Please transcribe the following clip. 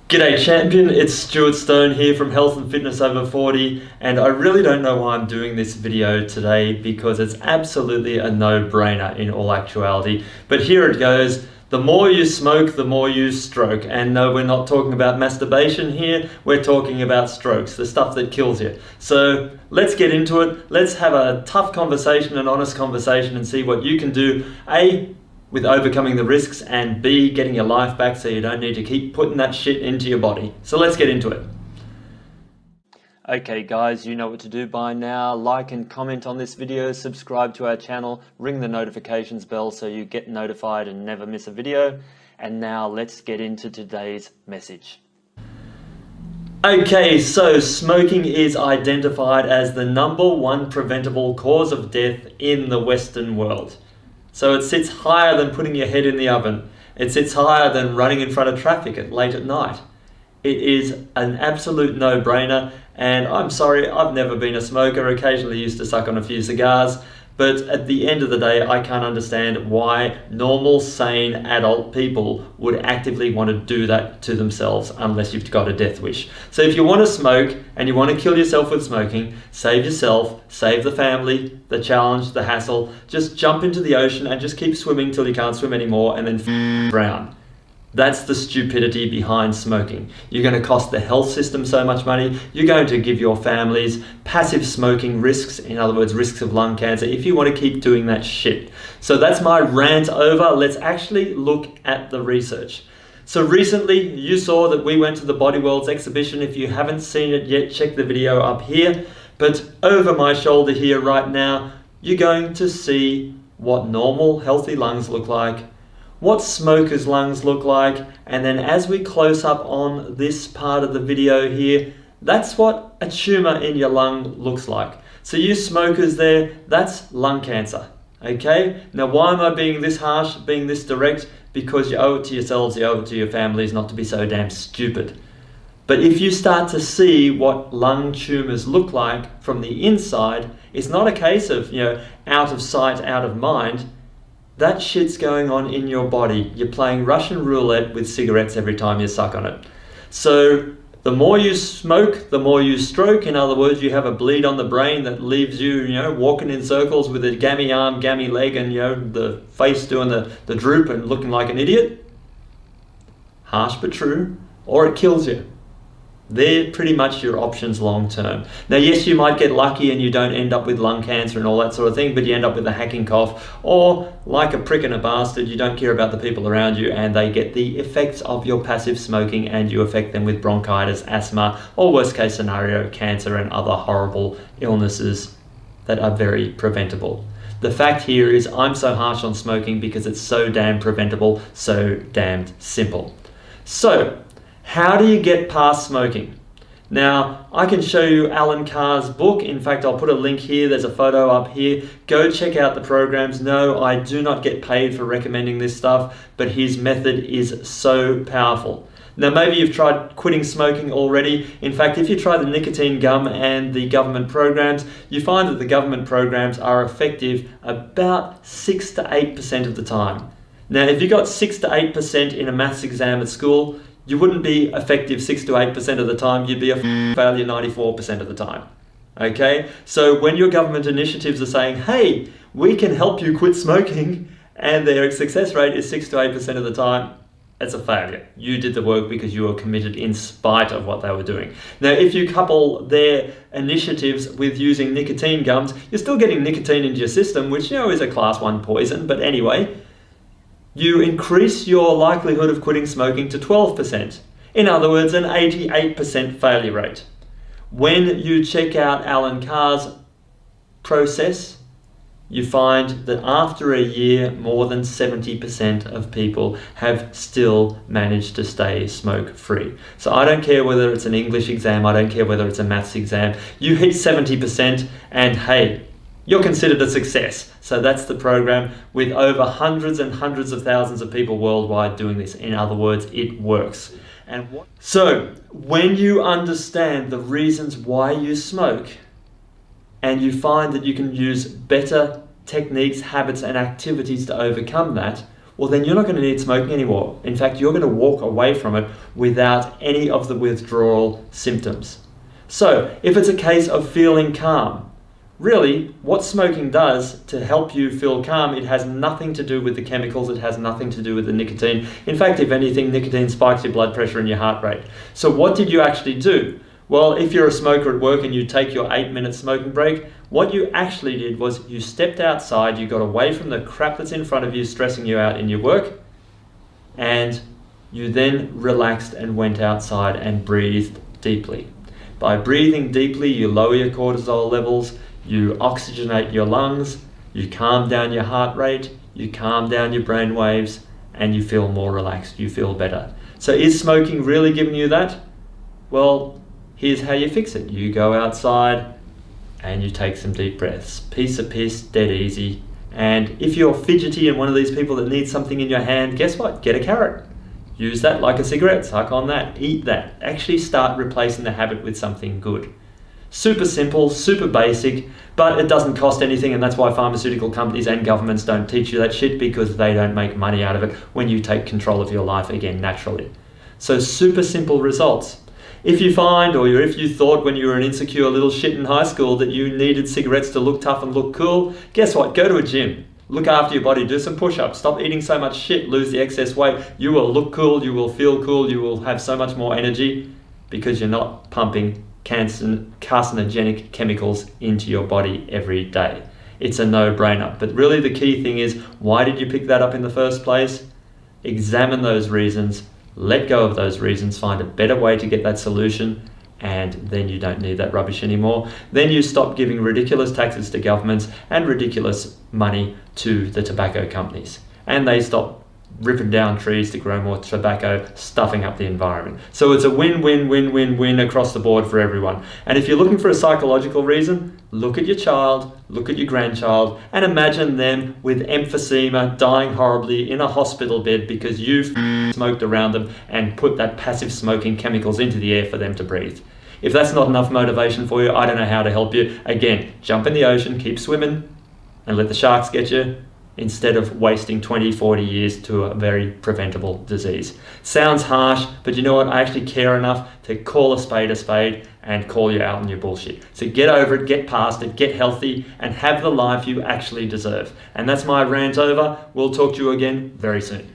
G'day champion, it's Stuart Stone here from Health and Fitness Over 40, and I really don't know why I'm doing this video today because it's absolutely a no-brainer in all actuality. But here it goes. The more you smoke, the more you stroke. And no, we're not talking about masturbation here, we're talking about strokes, the stuff that kills you. So let's get into it. Let's have a tough conversation, an honest conversation, and see what you can do. A, with overcoming the risks, and B, getting your life back so you don't need to keep putting that shit into your body. So let's get into it. Okay guys, you know what to do by now. Like and comment on this video, subscribe to our channel, ring the notifications bell so you get notified and never miss a video. And now let's get into today's message. Okay, so smoking is identified as the #1 preventable cause of death in the Western world. So it sits higher than putting your head in the oven. It sits higher than running in front of traffic late at night. It is an absolute no-brainer, and I'm sorry, I've never been a smoker. Occasionally used to suck on a few cigars, but at the end of the day, I can't understand why normal, sane, adult people would actively want to do that to themselves unless you've got a death wish. So if you want to smoke and you want to kill yourself with smoking, save yourself, save the family, the challenge, the hassle, just jump into the ocean and just keep swimming till you can't swim anymore and then drown. That's the stupidity behind smoking. You're going to cost the health system so much money. You're going to give your families passive smoking risks, in other words, risks of lung cancer, if you want to keep doing that shit. So that's my rant over. Let's actually look at the research. So recently, you saw that we went to the Body Worlds exhibition. If you haven't seen it yet, check the video up here. But over my shoulder here right now, you're going to see what normal, healthy lungs look like, what smokers' lungs look like, and then as we close up on this part of the video here, that's what a tumor in your lung looks like. So you smokers there, that's lung cancer, okay? Now why am I being this harsh, being this direct? Because you owe it to yourselves, you owe it to your families not to be so damn stupid. But if you start to see what lung tumors look like from the inside, it's not a case of, out of sight, out of mind. That shit's going on in your body. You're playing Russian roulette with cigarettes every time you suck on it. So the more you smoke, the more you stroke. In other words, you have a bleed on the brain that leaves you, walking in circles with a gammy arm, gammy leg, and the face doing the droop and looking like an idiot. Harsh but true. Or it kills you. They're pretty much your options long term. Now yes, you might get lucky and you don't end up with lung cancer and all that sort of thing, but you end up with a hacking cough, or like a prick and a bastard, you don't care about the people around you and they get the effects of your passive smoking and you affect them with bronchitis, asthma, or worst case scenario, cancer and other horrible illnesses that are very preventable. The fact here is I'm so harsh on smoking because it's so damn preventable, so damned simple. So, how do you get past smoking? Now, I can show you Alan Carr's book. In fact, I'll put a link here. There's a photo up here. Go check out the programs. No, I do not get paid for recommending this stuff, but his method is so powerful. Now, maybe you've tried quitting smoking already. In fact, if you try the nicotine gum and the government programs, you find that the government programs are effective about 6 to 8% of the time. Now, if you got 6 to 8% in a maths exam at school, you wouldn't be effective 6 to 8% of the time, you'd be a failure 94% of the time. Okay? So when your government initiatives are saying, hey, we can help you quit smoking, and their success rate is 6 to 8% of the time, it's a failure. You did the work because you were committed in spite of what they were doing. Now, if you couple their initiatives with using nicotine gums, you're still getting nicotine into your system, which is a class 1 poison, but anyway, you increase your likelihood of quitting smoking to 12%. In other words, an 88% failure rate. When you check out Alan Carr's process, you find that after a year, more than 70% of people have still managed to stay smoke-free. So I don't care whether it's an English exam, I don't care whether it's a maths exam, you hit 70% and hey, you're considered a success. So that's the program with over hundreds and hundreds of thousands of people worldwide doing this. In other words, it works. So when you understand the reasons why you smoke and you find that you can use better techniques, habits and activities to overcome that, well then you're not going to need smoking anymore. In fact, you're going to walk away from it without any of the withdrawal symptoms. So if it's a case of feeling calm, really what smoking does to help you feel calm, it has nothing to do with the chemicals, it has nothing to do with the nicotine. In fact, if anything, nicotine spikes your blood pressure and your heart rate. So what did you actually do? Well, if you're a smoker at work and you take your 8-minute smoking break, what you actually did was you stepped outside, you got away from the crap that's in front of you stressing you out in your work, and you then relaxed and went outside and breathed deeply. By breathing deeply, you lower your cortisol levels, you oxygenate your lungs, you calm down your heart rate, you calm down your brain waves, and you feel more relaxed, you feel better. So is smoking really giving you that? Well, here's how you fix it. You go outside and you take some deep breaths. Piece of piss, dead easy. And if you're fidgety and one of these people that needs something in your hand, guess what? Get a carrot. Use that like a cigarette, suck on that, eat that. Actually start replacing the habit with something good. Super simple, super basic, but it doesn't cost anything, and that's why pharmaceutical companies and governments don't teach you that shit, because they don't make money out of it when you take control of your life again naturally. So super simple results. If you find, or if you thought when you were an insecure little shit in high school that you needed cigarettes to look tough and look cool, guess what? Go to a gym. Look after your body, do some push-ups, stop eating so much shit, lose the excess weight. You will look cool, you will feel cool, you will have so much more energy because you're not pumping carcinogenic chemicals into your body every day. It's a no-brainer. But really the key thing is, why did you pick that up in the first place? Examine those reasons, let go of those reasons, find a better way to get that solution, and then you don't need that rubbish anymore. Then you stop giving ridiculous taxes to governments and ridiculous money to the tobacco companies. And they stop ripping down trees to grow more tobacco, stuffing up the environment. So it's a win-win-win-win-win across the board for everyone. And if you're looking for a psychological reason, look at your child, look at your grandchild, and imagine them with emphysema dying horribly in a hospital bed because you smoked around them and put that passive smoking chemicals into the air for them to breathe. If that's not enough motivation for you, I don't know how to help you. Again, jump in the ocean, keep swimming, and let the sharks get you, instead of wasting 20, 40 years to a very preventable disease. Sounds harsh, but you know what? I actually care enough to call a spade and call you out on your bullshit. So get over it, get past it, get healthy, and have the life you actually deserve. And that's my rant over. We'll talk to you again very soon.